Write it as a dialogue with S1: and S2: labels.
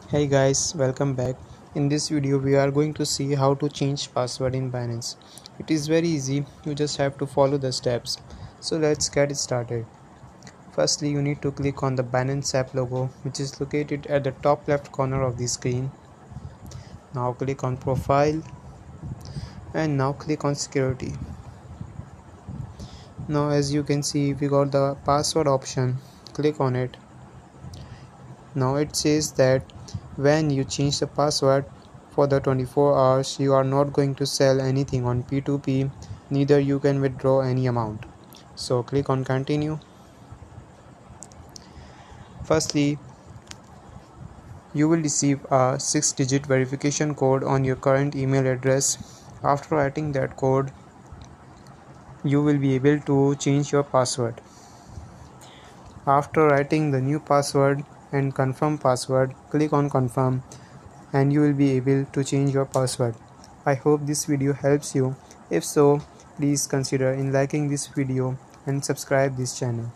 S1: Hey guys, welcome back. In this video we are going to see how to change password in Binance. It is very easy, you just have to follow the steps. So let's get started. Firstly, you need to click on the Binance app logo, which is located at the top left corner of the screen. Now click on profile and now click on security. Now as you can see, we got the password option. Click on it. Now it says that when you change the password for the 24 hours, you are not going to sell anything on P2P, neither you can withdraw any amount. So click on continue. Firstly, you will receive a 6-digit verification code on your current email address. After writing that code, you will be able to change your password. After writing the new password and confirm password, click on confirm and you will be able to change your password. I hope this video helps you. If so, please consider in liking this video and subscribe this channel.